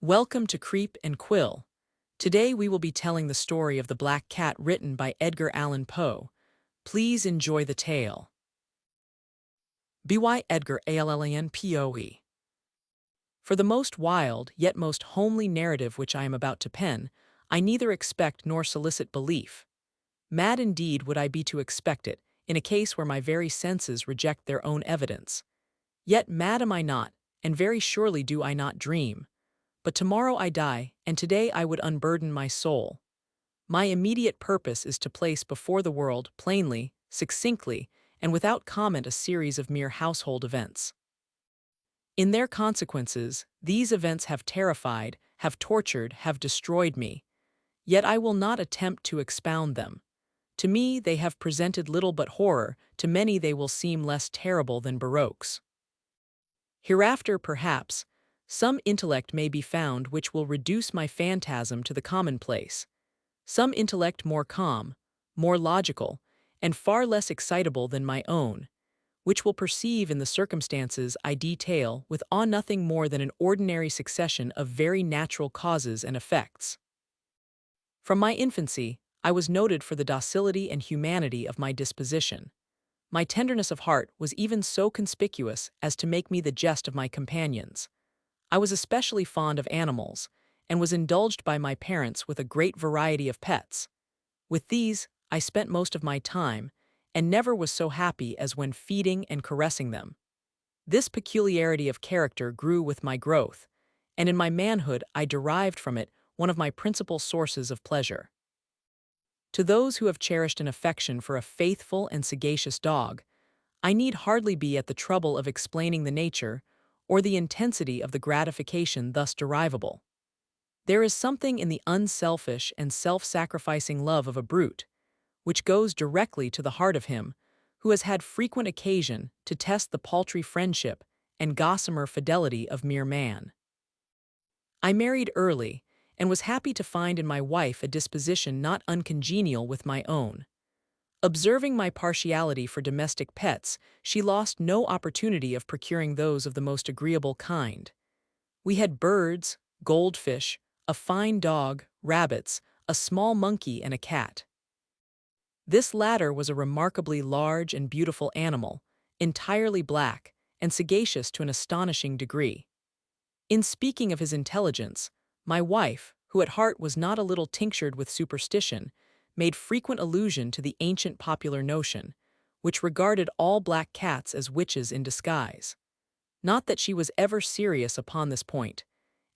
Welcome to Creep and Quill. Today we will be telling the story of the Black Cat written by Edgar Allan Poe. Please enjoy the tale. By Edgar Allan Poe. For the most wild, yet most homely narrative which I am about to pen, I neither expect nor solicit belief. Mad indeed would I be to expect it, in a case where my very senses reject their own evidence. Yet mad am I not, and very surely do I not dream. But tomorrow I die, and today I would unburden my soul. My immediate purpose is to place before the world, plainly, succinctly, and without comment a series of mere household events. In their consequences, these events have terrified, have tortured, have destroyed me. Yet I will not attempt to expound them. To me they have presented little but horror, to many they will seem less terrible than baroques. Hereafter, perhaps, some intellect may be found which will reduce my phantasm to the commonplace, some intellect more calm, more logical, and far less excitable than my own, which will perceive in the circumstances I detail with awe nothing more than an ordinary succession of very natural causes and effects. From my infancy, I was noted for the docility and humanity of my disposition. My tenderness of heart was even so conspicuous as to make me the jest of my companions. I was especially fond of animals, and was indulged by my parents with a great variety of pets. With these, I spent most of my time, and never was so happy as when feeding and caressing them. This peculiarity of character grew with my growth, and in my manhood I derived from it one of my principal sources of pleasure. To those who have cherished an affection for a faithful and sagacious dog, I need hardly be at the trouble of explaining the nature or the intensity of the gratification thus derivable. There is something in the unselfish and self-sacrificing love of a brute, which goes directly to the heart of him who has had frequent occasion to test the paltry friendship and gossamer fidelity of mere man. I married early, and was happy to find in my wife a disposition not uncongenial with my own. Observing my partiality for domestic pets, she lost no opportunity of procuring those of the most agreeable kind. We had birds, goldfish, a fine dog, rabbits, a small monkey, and a cat. This latter was a remarkably large and beautiful animal, entirely black, and sagacious to an astonishing degree. In speaking of his intelligence, my wife, who at heart was not a little tinctured with superstition, made frequent allusion to the ancient popular notion, which regarded all black cats as witches in disguise. Not that she was ever serious upon this point,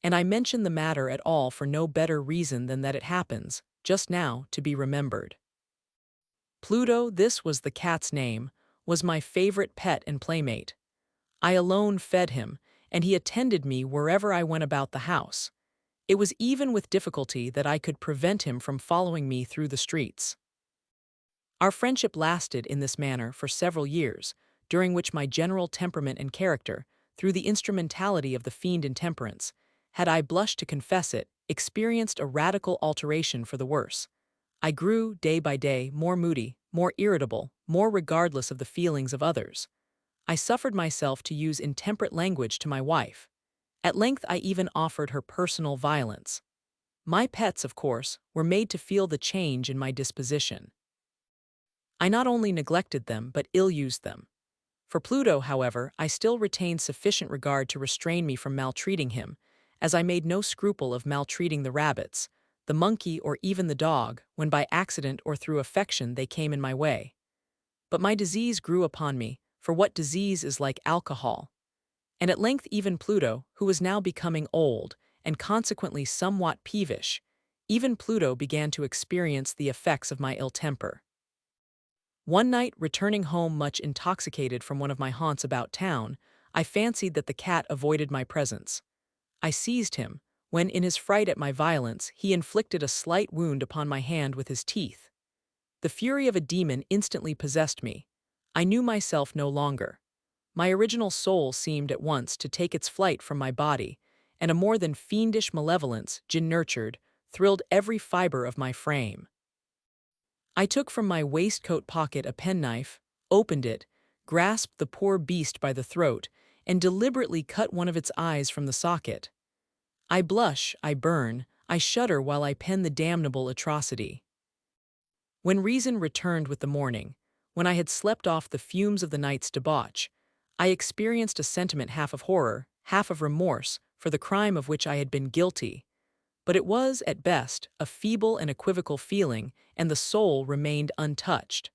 and I mention the matter at all for no better reason than that it happens, just now, to be remembered. Pluto, this was the cat's name, was my favorite pet and playmate. I alone fed him, and he attended me wherever I went about the house. It was even with difficulty that I could prevent him from following me through the streets. Our friendship lasted in this manner for several years, during which my general temperament and character, through the instrumentality of the fiend intemperance, had I blushed to confess it, experienced a radical alteration for the worse. I grew, day by day, more moody, more irritable, more regardless of the feelings of others. I suffered myself to use intemperate language to my wife. At length I even offered her personal violence. My pets, of course, were made to feel the change in my disposition. I not only neglected them, but ill-used them. For Pluto, however, I still retained sufficient regard to restrain me from maltreating him, as I made no scruple of maltreating the rabbits, the monkey, or even the dog, when by accident or through affection they came in my way. But my disease grew upon me, for what disease is like alcohol? And at length even Pluto, who was now becoming old, and consequently somewhat peevish, even Pluto began to experience the effects of my ill temper. One night, returning home much intoxicated from one of my haunts about town, I fancied that the cat avoided my presence. I seized him, when in his fright at my violence he inflicted a slight wound upon my hand with his teeth. The fury of a demon instantly possessed me. I knew myself no longer. My original soul seemed at once to take its flight from my body, and a more than fiendish malevolence, gin-nurtured, thrilled every fiber of my frame. I took from my waistcoat pocket a penknife, opened it, grasped the poor beast by the throat, and deliberately cut one of its eyes from the socket. I blush, I burn, I shudder while I pen the damnable atrocity. When reason returned with the morning, when I had slept off the fumes of the night's debauch, I experienced a sentiment half of horror, half of remorse for the crime of which I had been guilty. But it was, at best, a feeble and equivocal feeling, and the soul remained untouched.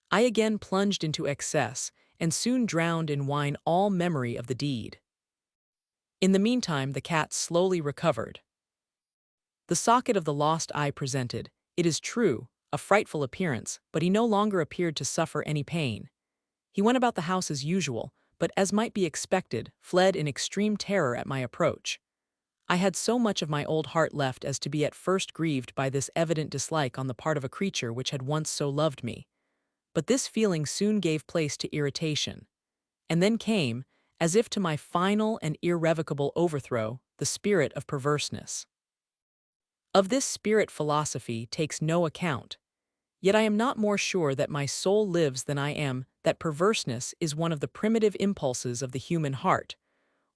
I again plunged into excess, and soon drowned in wine all memory of the deed. In the meantime, the cat slowly recovered. The socket of the lost eye presented, it is true, a frightful appearance, but he no longer appeared to suffer any pain. He went about the house as usual, but as might be expected, fled in extreme terror at my approach. I had so much of my old heart left as to be at first grieved by this evident dislike on the part of a creature which had once so loved me. But this feeling soon gave place to irritation. And then came, as if to my final and irrevocable overthrow, the spirit of perverseness. Of this spirit philosophy takes no account. Yet I am not more sure that my soul lives than I am that perverseness is one of the primitive impulses of the human heart,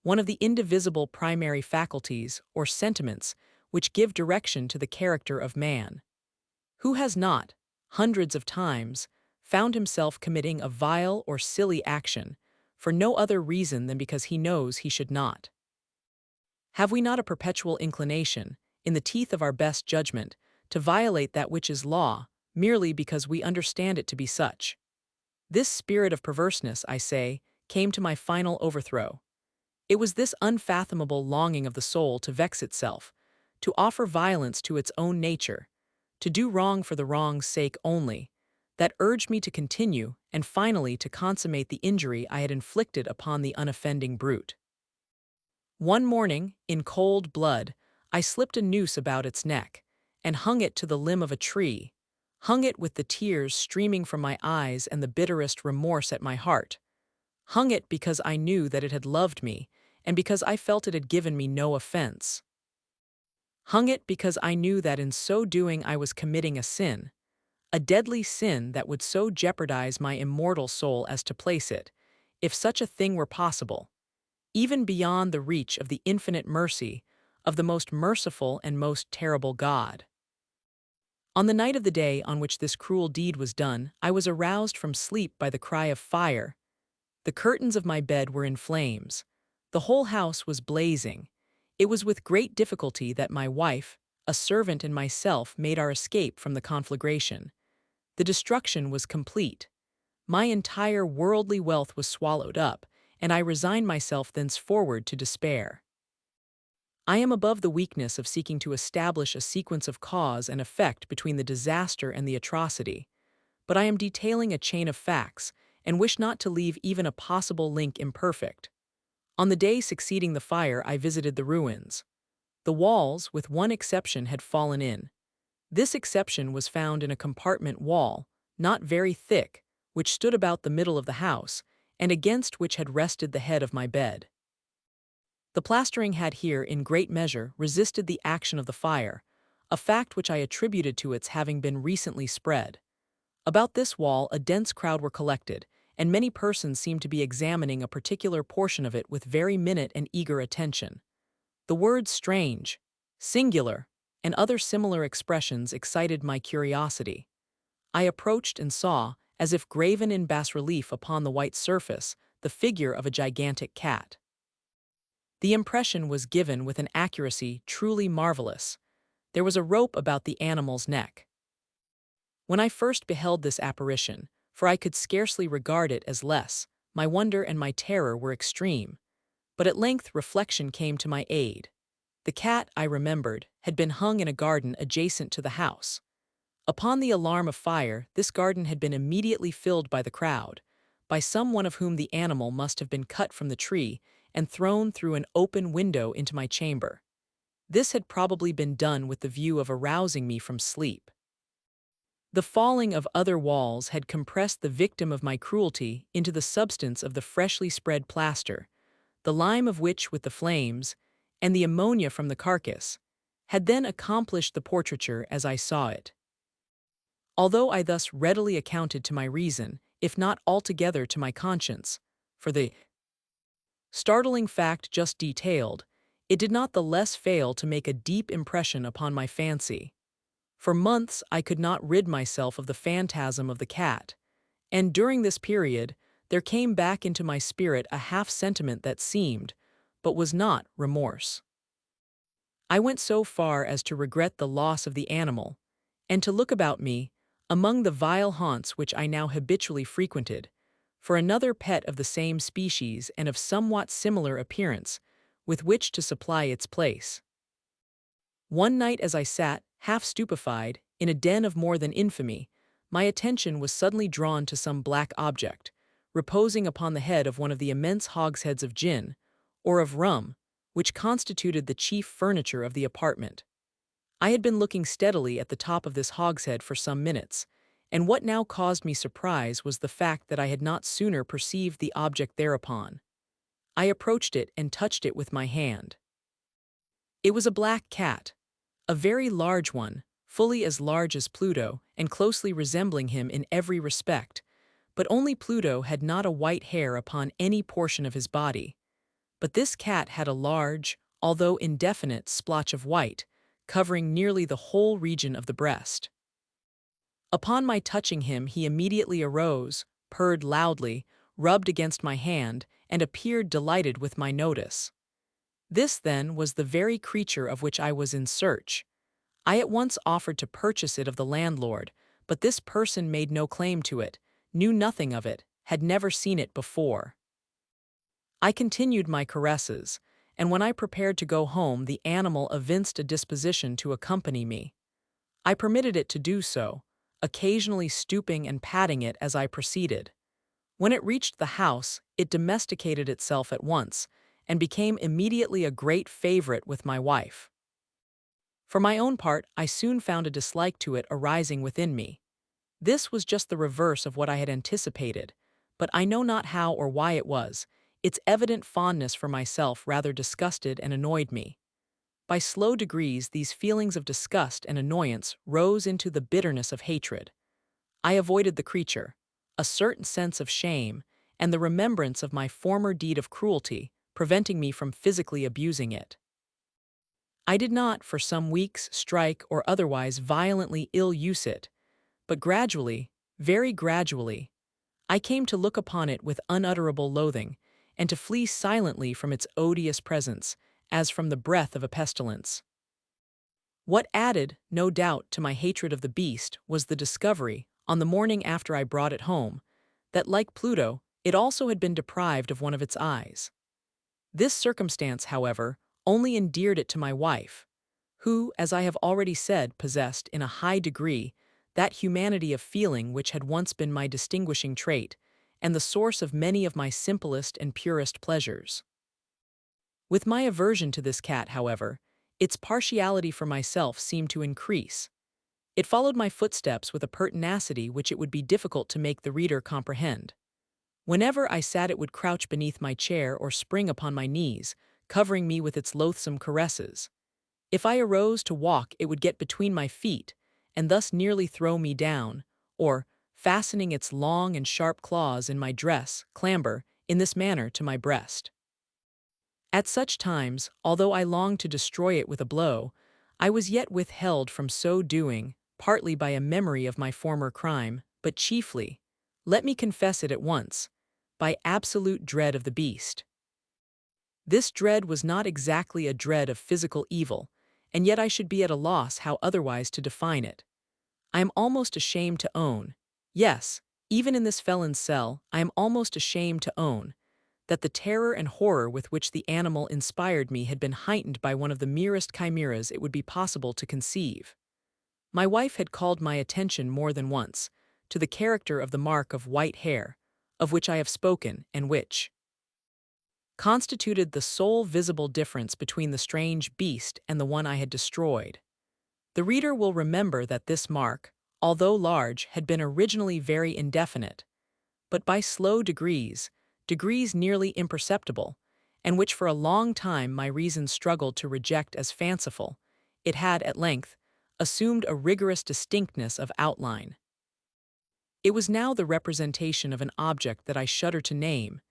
one of the indivisible primary faculties or sentiments which give direction to the character of man. Who has not, hundreds of times, found himself committing a vile or silly action for no other reason than because he knows he should not? Have we not a perpetual inclination, in the teeth of our best judgment, to violate that which is law, merely because we understand it to be such? This spirit of perverseness, I say, came to my final overthrow. It was this unfathomable longing of the soul to vex itself, to offer violence to its own nature, to do wrong for the wrong's sake only, that urged me to continue and finally to consummate the injury I had inflicted upon the unoffending brute. One morning, in cold blood, I slipped a noose about its neck and hung it to the limb of a tree, hung it with the tears streaming from my eyes and the bitterest remorse at my heart, hung it because I knew that it had loved me and because I felt it had given me no offense. Hung it because I knew that in so doing I was committing a deadly sin that would so jeopardize my immortal soul as to place it, if such a thing were possible, even beyond the reach of the infinite mercy of the most merciful and most terrible God. On the night of the day on which this cruel deed was done, I was aroused from sleep by the cry of fire. The curtains of my bed were in flames. The whole house was blazing. It was with great difficulty that my wife, a servant, and myself made our escape from the conflagration. The destruction was complete. My entire worldly wealth was swallowed up, and I resigned myself thenceforward to despair. I am above the weakness of seeking to establish a sequence of cause and effect between the disaster and the atrocity, but I am detailing a chain of facts and wish not to leave even a possible link imperfect. On the day succeeding the fire, I visited the ruins. The walls, with one exception, had fallen in. This exception was found in a compartment wall, not very thick, which stood about the middle of the house, and against which had rested the head of my bed. The plastering had here, in great measure, resisted the action of the fire, a fact which I attributed to its having been recently spread. About this wall a dense crowd were collected, and many persons seemed to be examining a particular portion of it with very minute and eager attention. The words strange, singular, and other similar expressions excited my curiosity. I approached and saw, as if graven in bas-relief upon the white surface, the figure of a gigantic cat. The impression was given with an accuracy truly marvelous. There was a rope about the animal's neck. When I first beheld this apparition, for I could scarcely regard it as less, my wonder and my terror were extreme. But at length reflection came to my aid. The cat, I remembered, had been hung in a garden adjacent to the house. Upon the alarm of fire, this garden had been immediately filled by the crowd, by some one of whom the animal must have been cut from the tree and thrown through an open window into my chamber. This had probably been done with the view of arousing me from sleep. The falling of other walls had compressed the victim of my cruelty into the substance of the freshly spread plaster, the lime of which with the flames, and the ammonia from the carcass, had then accomplished the portraiture as I saw it. Although I thus readily accounted to my reason, if not altogether to my conscience, for the startling fact just detailed, it did not the less fail to make a deep impression upon my fancy. For months I could not rid myself of the phantasm of the cat, and during this period there came back into my spirit a half-sentiment that seemed, but was not, remorse. I went so far as to regret the loss of the animal, and to look about me, among the vile haunts which I now habitually frequented, for another pet of the same species and of somewhat similar appearance, with which to supply its place. One night as I sat, half stupefied, in a den of more than infamy, my attention was suddenly drawn to some black object, reposing upon the head of one of the immense hogsheads of gin, or of rum, which constituted the chief furniture of the apartment. I had been looking steadily at the top of this hogshead for some minutes, and what now caused me surprise was the fact that I had not sooner perceived the object thereupon. I approached it and touched it with my hand. It was a black cat, a very large one, fully as large as Pluto and closely resembling him in every respect, but only Pluto had not a white hair upon any portion of his body. But this cat had a large, although indefinite, splotch of white, covering nearly the whole region of the breast. Upon my touching him he immediately arose, purred loudly, rubbed against my hand, and appeared delighted with my notice. This, then, was the very creature of which I was in search. I at once offered to purchase it of the landlord, but this person made no claim to it, knew nothing of it, had never seen it before. I continued my caresses, and when I prepared to go home the animal evinced a disposition to accompany me. I permitted it to do so, occasionally stooping and patting it as I proceeded. When it reached the house, it domesticated itself at once, and became immediately a great favorite with my wife. For my own part, I soon found a dislike to it arising within me. This was just the reverse of what I had anticipated, but I know not how or why it was. Its evident fondness for myself rather disgusted and annoyed me. By slow degrees, these feelings of disgust and annoyance rose into the bitterness of hatred. I avoided the creature. A certain sense of shame, and the remembrance of my former deed of cruelty, preventing me from physically abusing it. I did not, for some weeks, strike or otherwise violently ill-use it, but gradually, very gradually, I came to look upon it with unutterable loathing, and to flee silently from its odious presence, as from the breath of a pestilence. What added, no doubt, to my hatred of the beast was the discovery, on the morning after I brought it home, that, like Pluto, it also had been deprived of one of its eyes. This circumstance, however, only endeared it to my wife, who, as I have already said, possessed, in a high degree, that humanity of feeling which had once been my distinguishing trait, and the source of many of my simplest and purest pleasures. With my aversion to this cat, however, its partiality for myself seemed to increase. It followed my footsteps with a pertinacity which it would be difficult to make the reader comprehend. Whenever I sat it would crouch beneath my chair or spring upon my knees, covering me with its loathsome caresses. If I arose to walk it would get between my feet, and thus nearly throw me down, or, fastening its long and sharp claws in my dress, clamber, in this manner, to my breast. At such times, although I longed to destroy it with a blow, I was yet withheld from so doing, partly by a memory of my former crime, but chiefly, let me confess it at once, by absolute dread of the beast. This dread was not exactly a dread of physical evil, and yet I should be at a loss how otherwise to define it. I am almost ashamed to own, yes, even in this felon's cell, I am almost ashamed to own, that the terror and horror with which the animal inspired me had been heightened by one of the merest chimeras it would be possible to conceive. My wife had called my attention more than once to the character of the mark of white hair, of which I have spoken, and which constituted the sole visible difference between the strange beast and the one I had destroyed. The reader will remember that this mark, although large, had been originally very indefinite, but by slow degrees nearly imperceptible, and which for a long time my reason struggled to reject as fanciful, it had, at length, assumed a rigorous distinctness of outline. It was now the representation of an object that I shudder to name,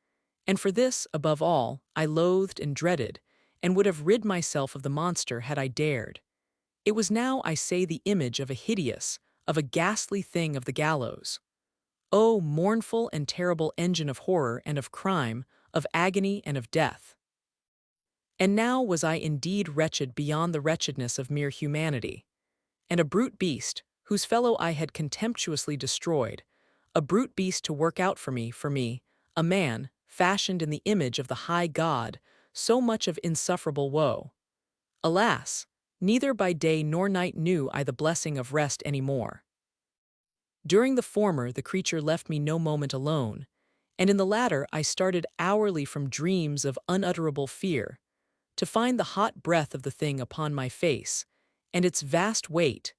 and for this, above all, I loathed and dreaded, and would have rid myself of the monster had I dared. It was now, I say, the image of a hideous, of a ghastly thing of the gallows. O mournful and terrible engine of horror and of crime, of agony and of death! And now was I indeed wretched beyond the wretchedness of mere humanity, and a brute beast, whose fellow I had contemptuously destroyed, a brute beast to work out for me, a man, fashioned in the image of the high God, so much of insufferable woe. Alas! Neither by day nor night knew I the blessing of rest any more. During the former the creature left me no moment alone, and in the latter I started hourly from dreams of unutterable fear, to find the hot breath of the thing upon my face, and its vast weight,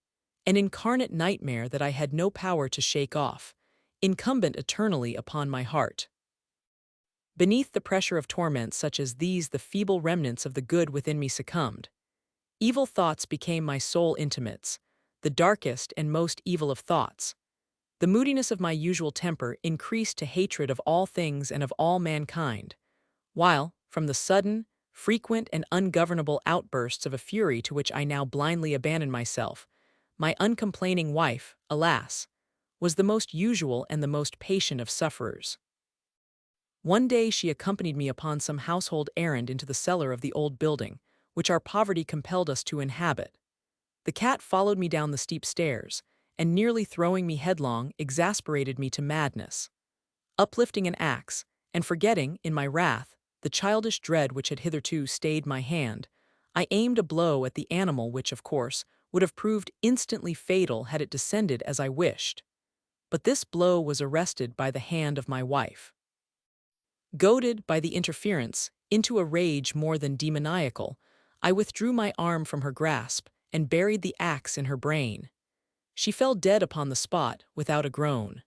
an incarnate nightmare that I had no power to shake off, incumbent eternally upon my heart. Beneath the pressure of torments such as these the feeble remnants of the good within me succumbed. Evil thoughts became my sole intimates, the darkest and most evil of thoughts. The moodiness of my usual temper increased to hatred of all things and of all mankind, while, from the sudden, frequent and ungovernable outbursts of a fury to which I now blindly abandoned myself, my uncomplaining wife, alas, was the most usual and the most patient of sufferers. One day she accompanied me upon some household errand into the cellar of the old building, which our poverty compelled us to inhabit. The cat followed me down the steep stairs, and nearly throwing me headlong, exasperated me to madness. Uplifting an axe, and forgetting, in my wrath, the childish dread which had hitherto stayed my hand, I aimed a blow at the animal which, of course, would have proved instantly fatal had it descended as I wished. But this blow was arrested by the hand of my wife. Goaded by the interference, into a rage more than demoniacal, I withdrew my arm from her grasp and buried the axe in her brain. She fell dead upon the spot without a groan.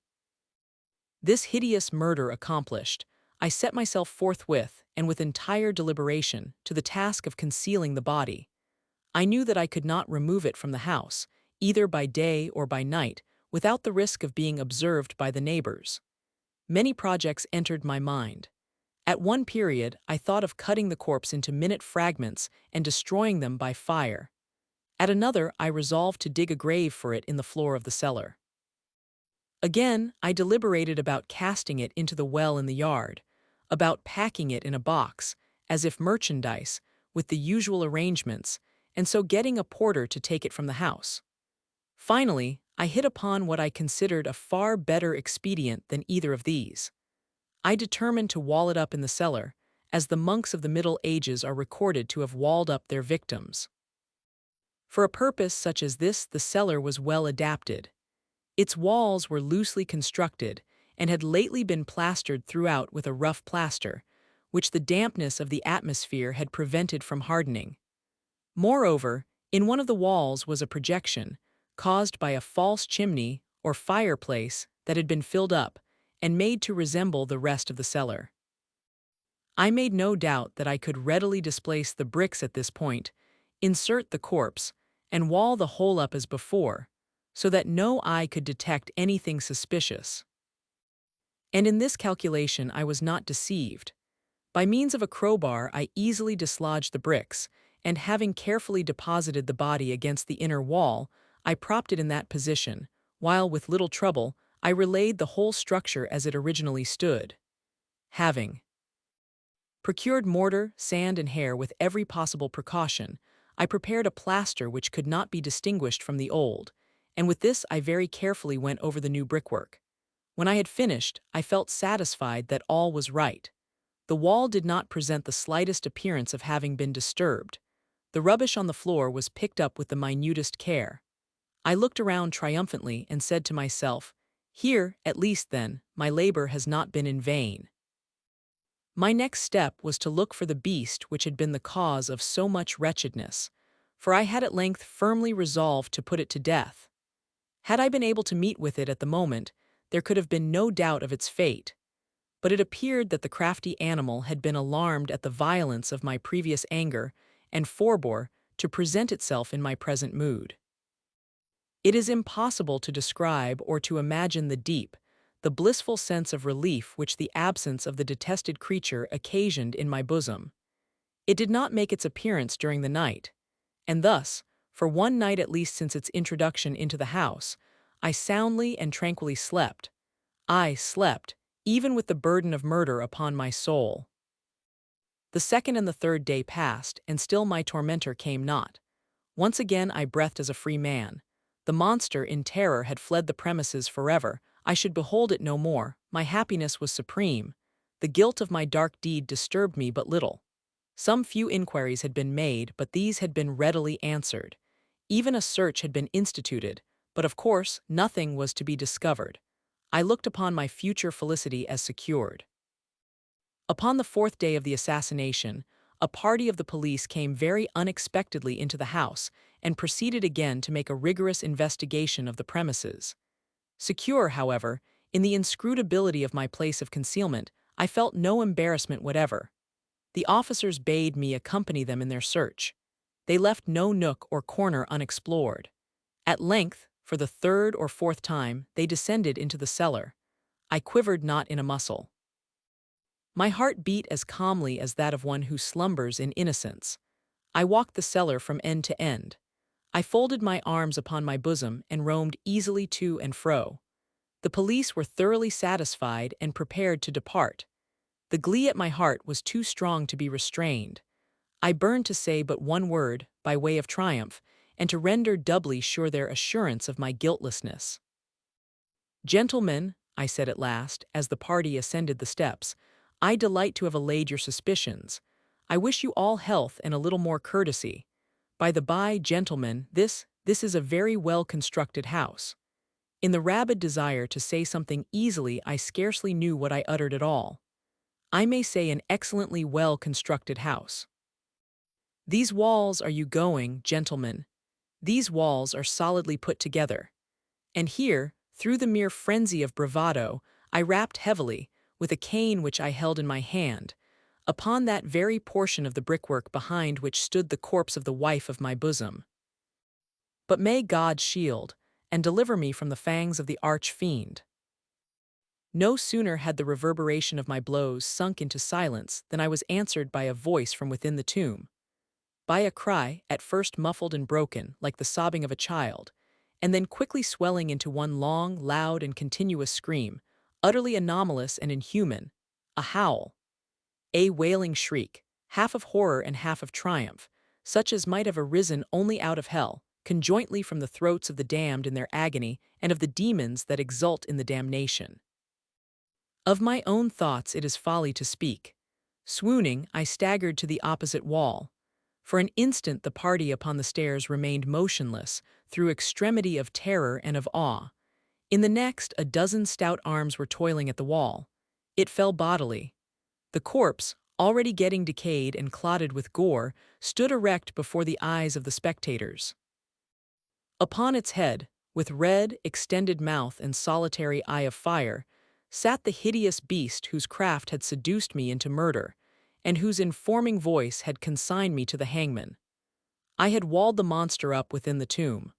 This hideous murder accomplished, I set myself forthwith, and with entire deliberation, to the task of concealing the body. I knew that I could not remove it from the house, either by day or by night, without the risk of being observed by the neighbors. Many projects entered my mind. At one period, I thought of cutting the corpse into minute fragments and destroying them by fire. At another, I resolved to dig a grave for it in the floor of the cellar. Again, I deliberated about casting it into the well in the yard, about packing it in a box, as if merchandise, with the usual arrangements, and so getting a porter to take it from the house. Finally, I hit upon what I considered a far better expedient than either of these. I determined to wall it up in the cellar, as the monks of the Middle Ages are recorded to have walled up their victims. For a purpose such as this, the cellar was well adapted. Its walls were loosely constructed and had lately been plastered throughout with a rough plaster, which the dampness of the atmosphere had prevented from hardening. Moreover, in one of the walls was a projection, caused by a false chimney or fireplace that had been filled up and made to resemble the rest of the cellar. I made no doubt that I could readily displace the bricks at this point, insert the corpse, and wall the whole up as before, so that no eye could detect anything suspicious. And in this calculation I was not deceived. By means of a crowbar I easily dislodged the bricks, and having carefully deposited the body against the inner wall, I propped it in that position, while with little trouble I relayed the whole structure as it originally stood. Having procured mortar, sand, and hair with every possible precaution, I prepared a plaster which could not be distinguished from the old, and with this I very carefully went over the new brickwork. When I had finished, I felt satisfied that all was right. The wall did not present the slightest appearance of having been disturbed. The rubbish on the floor was picked up with the minutest care. I looked around triumphantly and said to myself, "Here, at least then, my labor has not been in vain." My next step was to look for the beast which had been the cause of so much wretchedness, for I had at length firmly resolved to put it to death. Had I been able to meet with it at the moment, there could have been no doubt of its fate. But it appeared that the crafty animal had been alarmed at the violence of my previous anger and forbore to present itself in my present mood. It is impossible to describe or to imagine the blissful sense of relief which the absence of the detested creature occasioned in my bosom. It did not make its appearance during the night, and thus, for one night at least since its introduction into the house, I soundly and tranquilly slept. I slept, even with the burden of murder upon my soul. The second and the third day passed, and still my tormentor came not. Once again I breathed as a free man. The monster, in terror, had fled the premises forever. I should behold it no more. My happiness was supreme. The guilt of my dark deed disturbed me but little. Some few inquiries had been made, but these had been readily answered. Even a search had been instituted, but of course nothing was to be discovered. I looked upon my future felicity as secured. Upon the fourth day of the assassination, a party of the police came very unexpectedly into the house and proceeded again to make a rigorous investigation of the premises. Secure, however, in the inscrutability of my place of concealment, I felt no embarrassment whatever. The officers bade me accompany them in their search. They left no nook or corner unexplored. At length, for the third or fourth time, they descended into the cellar. I quivered not in a muscle. My heart beat as calmly as that of one who slumbers in innocence. I walked the cellar from end to end. I folded my arms upon my bosom and roamed easily to and fro. The police were thoroughly satisfied and prepared to depart. The glee at my heart was too strong to be restrained. I burned to say but one word, by way of triumph, and to render doubly sure their assurance of my guiltlessness. "Gentlemen," I said at last, as the party ascended the steps, "I delight to have allayed your suspicions. I wish you all health and a little more courtesy. By the by, gentlemen, this is a very well-constructed house." In the rabid desire to say something easily, I scarcely knew what I uttered at all. I may say an excellently well-constructed house. These walls, are you going, gentlemen? These walls are solidly put together. And here, through the mere frenzy of bravado, I rapped heavily, with a cane which I held in my hand, upon that very portion of the brickwork behind which stood the corpse of the wife of my bosom. But may God shield and deliver me from the fangs of the arch-fiend. No sooner had the reverberation of my blows sunk into silence than I was answered by a voice from within the tomb. By a cry, at first muffled and broken, like the sobbing of a child, and then quickly swelling into one long, loud, and continuous scream, utterly anomalous and inhuman, a howl. A wailing shriek, half of horror and half of triumph, such as might have arisen only out of hell, conjointly from the throats of the damned in their agony and of the demons that exult in the damnation. Of my own thoughts it is folly to speak. Swooning, I staggered to the opposite wall. For an instant the party upon the stairs remained motionless, through extremity of terror and of awe. In the next, a dozen stout arms were toiling at the wall. It fell bodily. The corpse, already getting decayed and clotted with gore, stood erect before the eyes of the spectators. Upon its head, with red, extended mouth and solitary eye of fire, sat the hideous beast whose craft had seduced me into murder, and whose informing voice had consigned me to the hangman. I had walled the monster up within the tomb.